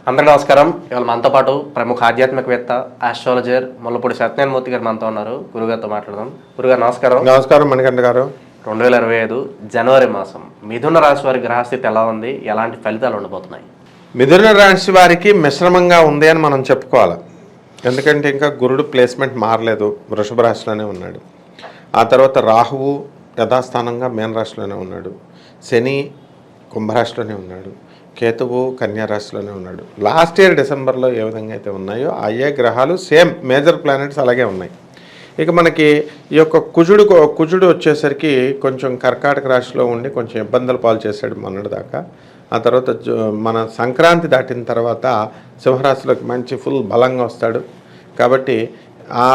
అందరికీ నమస్కారం. ఇవాళ మనతో పాటు ప్రముఖ ఆధ్యాత్మికవేత్త ఆస్ట్రాలజర్ ముల్లపూడి సత్యనారాయణమూర్తి గారు మనతో ఉన్నారు. గురుగారితో మాట్లాడదాం. గురుగారు నమస్కారం. నమస్కారం మణికంఠ గారు. 2025 జనవరి మాసం మిథున రాశి వారి గ్రహస్థితి ఎలా ఉంది, ఎలాంటి ఫలితాలు ఉండబోతున్నాయి? మిథున రాశి వారికి మిశ్రమంగా ఉంది అని మనం చెప్పుకోవాలి. ఎందుకంటే ఇంకా గురుడు ప్లేస్మెంట్ మారలేదు, వృషభ రాశిలోనే ఉన్నాడు. ఆ తర్వాత రాహువు యథాస్థానంగా మీన రాశిలోనే ఉన్నాడు, శని కుంభరాశిలోనే ఉన్నాడు, కేతువు కన్యా రాశిలోనే ఉన్నాడు. లాస్ట్ ఇయర్ డిసెంబర్లో ఏ విధంగా అయితే ఉన్నాయో అయ్యే గ్రహాలు సేమ్ మేజర్ ప్లానెట్స్ అలాగే ఉన్నాయి. ఇక మనకి ఈ యొక్క కుజుడు వచ్చేసరికి కొంచెం కర్కాటక రాశిలో ఉండి కొంచెం ఇబ్బందులు పాలు చేశాడు మొన్నటి దాకా. ఆ తర్వాత మన సంక్రాంతి దాటిన తర్వాత సింహరాశిలోకి మంచి ఫుల్ బలంగా వస్తాడు. కాబట్టి ఆ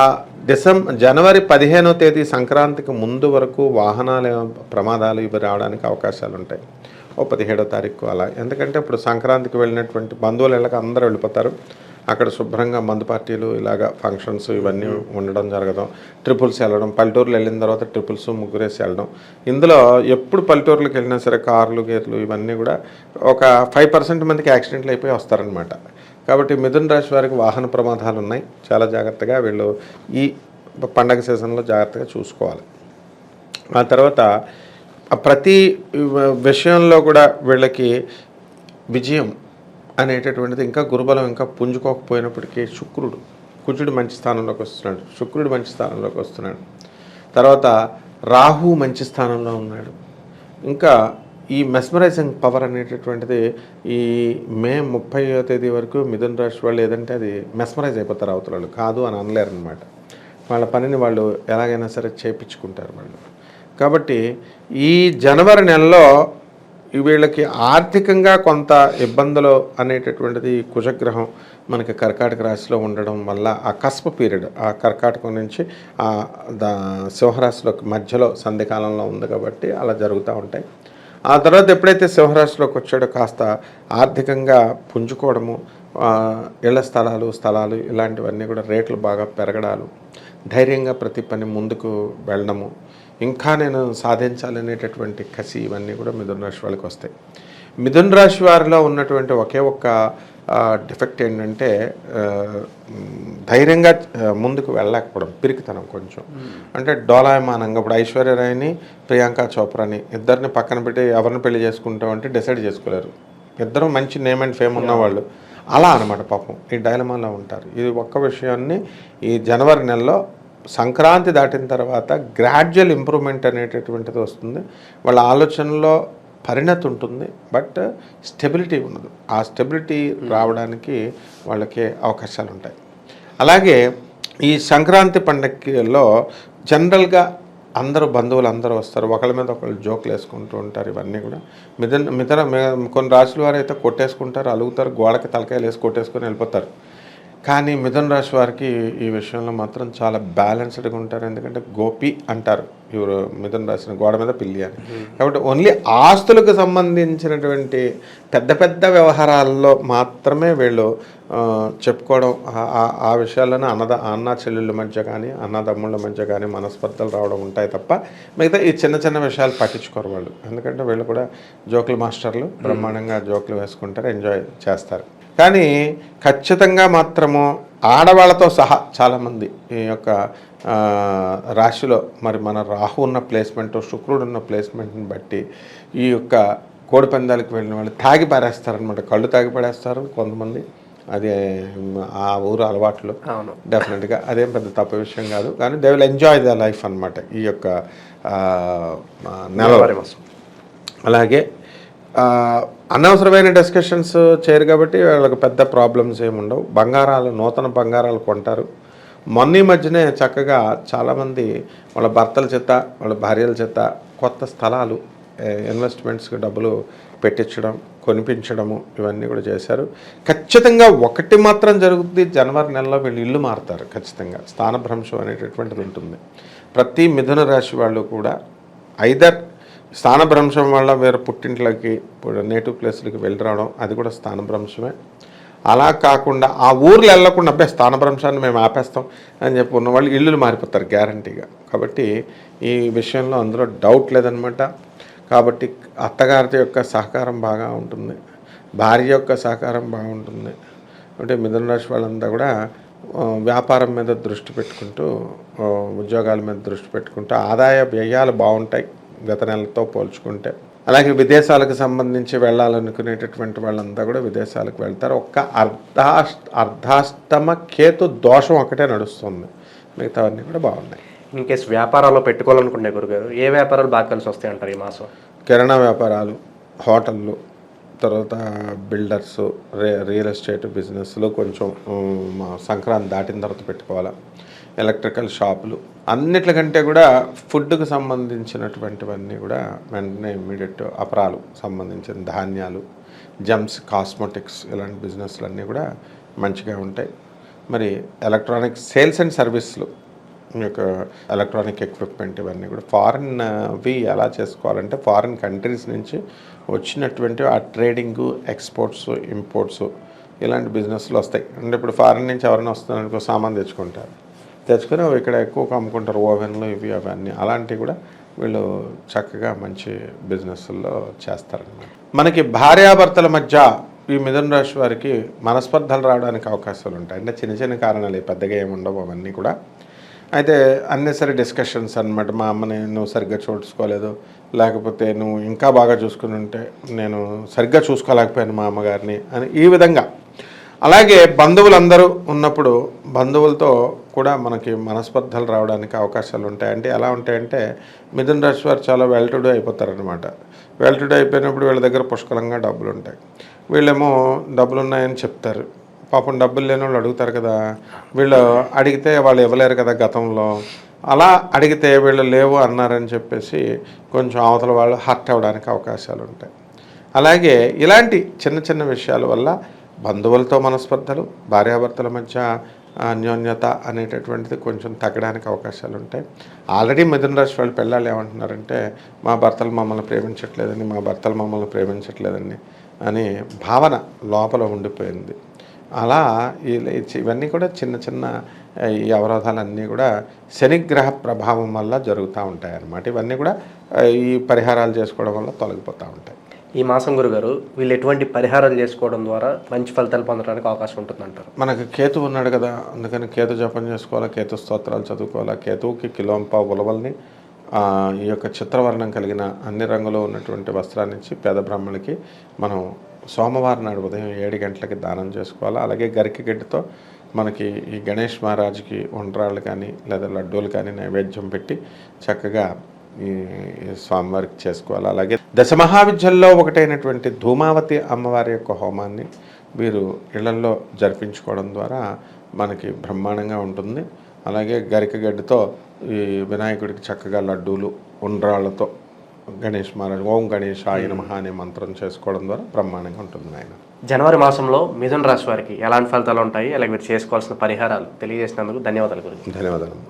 జనవరి 15వ తేదీ సంక్రాంతికి ముందు వరకు వాహనాల ప్రమాదాలు ఇవి రావడానికి అవకాశాలు ఉంటాయి. 17వ తారీఖు అలా. ఎందుకంటే ఇప్పుడు సంక్రాంతికి వెళ్ళినటువంటి బంధువుల ఇళ్ళకి అందరూ వెళ్ళిపోతారు. అక్కడ శుభ్రంగా మందు పార్టీలు ఇలాగా ఫంక్షన్స్ ఇవన్నీ ఉండడం జరగడం, ట్రిపుల్స్ వెళ్ళడం, పల్లెటూరులు వెళ్ళిన తర్వాత ట్రిపుల్స్ ముగ్గురేసి వెళ్ళడం. ఇందులో ఎప్పుడు పల్లెటూరులకు వెళ్ళినా సరే కార్లు గేర్లు ఇవన్నీ కూడా ఒక 5% మందికి యాక్సిడెంట్లు అయిపోయి వస్తారనమాట. కాబట్టి మిథున రాశి వారికి వాహన ప్రమాదాలు ఉన్నాయి. చాలా జాగ్రత్తగా వీళ్ళు ఈ పండగ సీజన్లో జాగ్రత్తగా చూసుకోవాలి. ఆ తర్వాత ప్రతి విషయంలో కూడా వీళ్ళకి విజయం అనేటటువంటిది ఇంకా గురుబలం ఇంకా పుంజుకోకపోయినప్పటికీ కుజుడు మంచి స్థానంలోకి వస్తున్నాడు, శుక్రుడు మంచి స్థానంలోకి వస్తున్నాడు, తర్వాత రాహు మంచి స్థానంలో ఉన్నాడు. ఇంకా ఈ మెస్మరైజింగ్ పవర్ అనేటటువంటిది ఈ మే 30వ తేదీ వరకు మిథున రాశి వాళ్ళు ఏదంటే అది మెస్మరైజ్ అయిపోతారు, అవతల వాళ్ళు కాదు అని అనలేరు అనమాట. వాళ్ళ పనిని వాళ్ళు ఎలాగైనా సరే చేయించుకుంటారు వాళ్ళు. కాబట్టి ఈ జనవరి నెలలో వీళ్ళకి ఆర్థికంగా కొంత ఇబ్బందులు అనేటటువంటిది కుజగ్రహం మనకి కర్కాటక రాశిలో ఉండడం వల్ల ఆ కస్ప పీరియడ్, ఆ కర్కాటకం నుంచి సింహరాశిలోకి మధ్యలో సంధికాలంలో ఉంది కాబట్టి అలా జరుగుతూ ఉంటాయి. ఆ తర్వాత ఎప్పుడైతే సింహరాశిలోకి వచ్చాడో కాస్త ఆర్థికంగా పుంజుకోవడము, ఇళ్ల స్థలాలు ఇలాంటివన్నీ కూడా రేట్లు బాగా పెరగడాలు, ధైర్యంగా ప్రతి పని ముందుకు వెళ్ళడము, ఇంకా నేను సాధించాలనేటటువంటి కసి ఇవన్నీ కూడా మిథున రాశి వాళ్ళకి వస్తాయి. మిథున రాశి వారిలో ఉన్నటువంటి ఒకే ఒక్క డిఫెక్ట్ ఏంటంటే ధైర్యంగా ముందుకు వెళ్ళలేకపోవడం, పిరికితనం కొంచెం. అంటే డోలాయమానంగా ఇప్పుడు ఐశ్వర్యరాయ్ని ప్రియాంక చోప్రాని ఇద్దరిని పక్కన పెట్టి ఎవరిని పెళ్లి చేసుకుంటామంటే డిసైడ్ చేసుకోలేరు. ఇద్దరు మంచి నేమ్ అండ్ ఫేమ్ ఉన్నవాళ్ళు. అలా అనమాట పాపం ఈ డైలమాలో ఉంటారు. ఇది ఒక్క విషయాన్ని ఈ జనవరి నెలలో సంక్రాంతి దాటిన తర్వాత గ్రాడ్యువల్ ఇంప్రూవ్మెంట్ అనేటటువంటిది వస్తుంది. వాళ్ళ ఆలోచనలో పరిణతి ఉంటుంది, బట్ స్టెబిలిటీ ఉండదు. ఆ స్టెబిలిటీ రావడానికి వాళ్ళకి అవకాశాలు ఉంటాయి. అలాగే ఈ సంక్రాంతి పండగలో జనరల్గా అందరూ బంధువులు అందరూ వస్తారు, ఒకళ్ళ మీద ఒకళ్ళు జోకులు వేసుకుంటూ ఉంటారు. ఇవన్నీ కూడా మిథున కొన్ని రాశుల వారు అయితే కొట్టేసుకుంటారు, అలుగుతారు, గోడకి తలకాయలు వేసి కొట్టేసుకొని వెళ్ళిపోతారు. కానీ మిథున రాశి వారికి ఈ విషయంలో మాత్రం చాలా బ్యాలెన్స్డ్గా ఉంటారు. ఎందుకంటే గోపి అంటారు ఇವರು మిథున రాశిని, గోడ మీద పిల్లి అని. కాబట్టి ఓన్లీ ఆస్తులకు సంబంధించినటువంటి పెద్ద వ్యవహారాల్లో మాత్రమే వీళ్ళు చెప్పుకోవడం, ఆ విషయాల్లోనే అన్న చెల్లెళ్ళ మధ్య కానీ అన్నదమ్ముళ్ళ మధ్య కానీ మనస్పర్ధలు రావడం ఉంటాయి తప్ప మిగతా ఈ చిన్న విషయాలు పట్టించుకోరు వాళ్ళు. ఎందుకంటే వీళ్ళు కూడా జోకుల మాస్టర్లు, బ్రహ్మాండంగా జోకులు వేసుకుంటారు, ఎంజాయ్ చేస్తారు. కానీ ఖచ్చితంగా మాత్రము ఆడవాళ్ళతో సహా చాలామంది ఈ యొక్క రాశిలో మరి మన రాహు ఉన్న ప్లేస్మెంట్, శుక్రుడు ఉన్న ప్లేస్మెంట్ని బట్టి ఈ యొక్క కోడి పందాలకు వెళ్ళిన వాళ్ళు తాగి పారేస్తారనమాట. కళ్ళు తాగి పడేస్తారు కొంతమంది. అది ఆ ఊరు అలవాట్లు. డెఫినెట్గా అదేం పెద్ద తప్పు విషయం కాదు. కానీ they will enjoy the life అనమాట ఈ యొక్క నెల. అలాగే అనవసరమైన డిస్కషన్స్ చేయరు కాబట్టి వాళ్ళకి పెద్ద ప్రాబ్లమ్స్ ఏముండవు. నూతన బంగారాలు కొంటారు. మొన్న మధ్యనే చక్కగా చాలామంది వాళ్ళ భర్తల చేత వాళ్ళ భార్యల చేత కొత్త స్థలాలు ఇన్వెస్ట్మెంట్స్కి డబ్బులు పెట్టించడం, కొనిపించడము ఇవన్నీ కూడా చేశారు. ఖచ్చితంగా ఒకటి మాత్రం జరుగుతుంది, జనవరి నెలలో వీళ్ళు ఇల్లు మారుతారు. ఖచ్చితంగా స్థానభ్రంశం అనేటటువంటిది ఉంటుంది. ప్రతి మిథున రాశి వాళ్ళు కూడా ఐదర్ స్థానభ్రంశం వల్ల వేరే పుట్టింట్లోకి నేటివ్ ప్లేస్లకి వెళ్ళి రావడం, అది కూడా స్థానభ్రంశమే. అలా కాకుండా ఆ ఊర్లో వెళ్ళకుండా అబ్బాయి స్థానభ్రంశాన్ని మేము ఆపేస్తాం అని చెప్పి ఉన్న వాళ్ళు ఇల్లులు మారిపోతారు గ్యారంటీగా. కాబట్టి ఈ విషయంలో అందులో డౌట్ లేదనమాట. కాబట్టి అత్తగారి యొక్క సహకారం బాగా ఉంటుంది. భార్య యొక్క సహకారం బాగుంటుంది. అంటే మిథున రాశి వాళ్ళంతా కూడా వ్యాపారం మీద దృష్టి పెట్టుకుంటూ, ఉద్యోగాల మీద దృష్టి పెట్టుకుంటూ ఆదాయ వ్యయాలు బాగుంటాయి గత నెలతో పోల్చుకుంటే. అలాగే విదేశాలకు సంబంధించి వెళ్ళాలనుకునేటటువంటి వాళ్ళంతా కూడా విదేశాలకు వెళ్తారు. ఒక్క అర్ధాష్టమ కేతు దోషం ఒకటే నడుస్తుంది, మిగతావన్నీ కూడా బాగున్నాయి. ఇన్ కేసు వ్యాపారాల్లో పెట్టుకోవాలనుకుంటే గురుగారు ఏ వ్యాపారాలు బాగా కలిసి వస్తాయి అంటారు ఈ మాసం? కిరాణా వ్యాపారాలు, హోటళ్ళు, తర్వాత బిల్డర్స్, రియల్ ఎస్టేట్ బిజినెస్లో కొంచెం సంక్రాంతి దాటిన తర్వాత పెట్టుకోవాలా. ఎలక్ట్రికల్ షాపులు, అన్నిట్లకంటే కూడా ఫుడ్కు సంబంధించినటువంటివన్నీ కూడా వెంటనే ఇమ్మీడియట్ అపరాలు సంబంధించిన ధాన్యాలు, జమ్స్, కాస్మెటిక్స్ ఇలాంటి బిజినెస్లు అన్నీ కూడా మంచిగా ఉంటాయి. మరి ఎలక్ట్రానిక్ సేల్స్ అండ్ సర్వీస్లు, ఈ యొక్క ఎలక్ట్రానిక్ ఎక్విప్మెంట్ ఇవన్నీ కూడా ఫారిన్వి ఎలా చేసుకోవాలంటే ఫారిన్ కంట్రీస్ నుంచి వచ్చినటువంటి ఆ ట్రేడింగు, ఎక్స్పోర్ట్స్, ఇంపోర్ట్స్ ఇలాంటి బిజినెస్లు వస్తాయి. అంటే ఇప్పుడు ఫారిన్ నుంచి ఎవరైనా వస్తున్నారనుకో సామాన్ తెచ్చుకొని అవి ఇక్కడ ఎక్కువగా అమ్ముకుంటారు, ఓవెన్లు ఇవి అవన్నీ. అలాంటివి కూడా వీళ్ళు చక్కగా మంచి బిజినెస్ల్లో చేస్తారన్నమాట. మనకి భార్యాభర్తల మధ్య ఈ మిథున రాశి వారికి మనస్పర్ధలు రావడానికి అవకాశాలు ఉంటాయి. అంటే చిన్న చిన్న కారణాలు పెద్దగా ఏమి ఉండవు అవన్నీ కూడా. అయితే అన్నెసరీ డిస్కషన్స్ అనమాట. మా అమ్మని నువ్వు సరిగ్గా చూసుకోలేదు, లేకపోతే నువ్వు ఇంకా బాగా చూసుకుని ఉంటే నేను సరిగ్గా చూసుకోలేకపోయాను మా అమ్మగారిని అని ఈ విధంగా. అలాగే బంధువులందరూ ఉన్నప్పుడు బంధువులతో కూడా మనకి మనస్పర్ధలు రావడానికి అవకాశాలు ఉంటాయి. అంటే ఎలా ఉంటాయంటే మిథున రాశి వారు చాలా వెల్ టు డూ అయిపోతారనమాట. వెల్ టు డూ అయిపోయినప్పుడు వీళ్ళ దగ్గర పుష్కలంగా డబ్బులు ఉంటాయి. వీళ్ళేమో డబ్బులు ఉన్నాయని చెప్తారు. పాపం డబ్బులు లేని వాళ్ళు అడుగుతారు కదా, వీళ్ళు అడిగితే వాళ్ళు ఇవ్వలేరు కదా గతంలో. అలా అడిగితే వీళ్ళు లేవు అన్నారని చెప్పేసి కొంచెం అవతల వాళ్ళు హర్ట్ అవ్వడానికి అవకాశాలు ఉంటాయి. అలాగే ఇలాంటి చిన్న చిన్న విషయాల వల్ల బంధువులతో మనస్పర్ధలు, భార్యాభర్తల మధ్య అన్యోన్యత అనేటటువంటిది కొంచెం తగ్గడానికి అవకాశాలు ఉంటాయి. ఆల్రెడీ మిథున రాశి వాళ్ళు పెళ్ళాళ్ళు ఏమంటున్నారంటే మా భర్తలు మమ్మల్ని ప్రేమించట్లేదని, మా భర్తలు మమ్మల్ని ప్రేమించట్లేదని అని భావన లోపల ఉండిపోయింది. అలా ఇవన్నీ కూడా చిన్న చిన్న ఈ అవరోధాలన్నీ కూడా శనిగ్రహ ప్రభావం వల్ల జరుగుతూ ఉంటాయి అన్నమాట. ఇవన్నీ కూడా ఈ పరిహారాలు చేసుకోవడం వల్ల తొలగిపోతూ ఉంటాయి. ఈ మాసం గురుగారు వీళ్ళు ఎటువంటి పరిహారాలు చేసుకోవడం ద్వారా మంచి ఫలితాలు పొందడానికి అవకాశం ఉంటుందంటారు? మనకు కేతు ఉన్నాడు కదా, అందుకని కేతు జపం చేసుకోవాలా, కేతు స్తోత్రాలు చదువుకోవాలా. కేతువుకి కిలోంపావు ఉలవల్ని ఈ యొక్క చిత్రవర్ణం కలిగిన అన్ని రంగులో ఉన్నటువంటి వస్త్రాన్ని ఇచ్చి పేద బ్రాహ్మణులకి మనం సోమవారం నాడు ఉదయం 7 గంటలకి దానం చేసుకోవాలి. అలాగే గరికి గడ్డితో మనకి ఈ గణేష్ మహారాజుకి ఉండ్రాళ్ళు కానీ లేదా లడ్డూలు కానీ నైవేద్యం పెట్టి చక్కగా ఈ స్వామివారికి చేసుకోవాలి. అలాగే దశమహావిద్యల్లో ఒకటైనటువంటి ధూమావతి అమ్మవారి యొక్క హోమాన్ని వీరు ఇళ్లల్లో జరిపించుకోవడం ద్వారా మనకి బ్రహ్మాండంగా ఉంటుంది. అలాగే గరికగడ్డితో ఈ వినాయకుడికి చక్కగా లడ్డూలు, ఉండ్రాళ్లతో గణేష్ మహారాజ్ ఓం గణేశాయ నమః అనే మంత్రం చేసుకోవడం ద్వారా బ్రహ్మాండంగా ఉంటుంది ఆయన. జనవరి మాసంలో మిథున రాశి వారికి ఎలాంటి ఫలితాలు ఉంటాయి, అలాగే మీరు చేసుకోవాల్సిన పరిహారాలు తెలియజేసినందుకు ధన్యవాదాలు గురించి. ధన్యవాదాలు.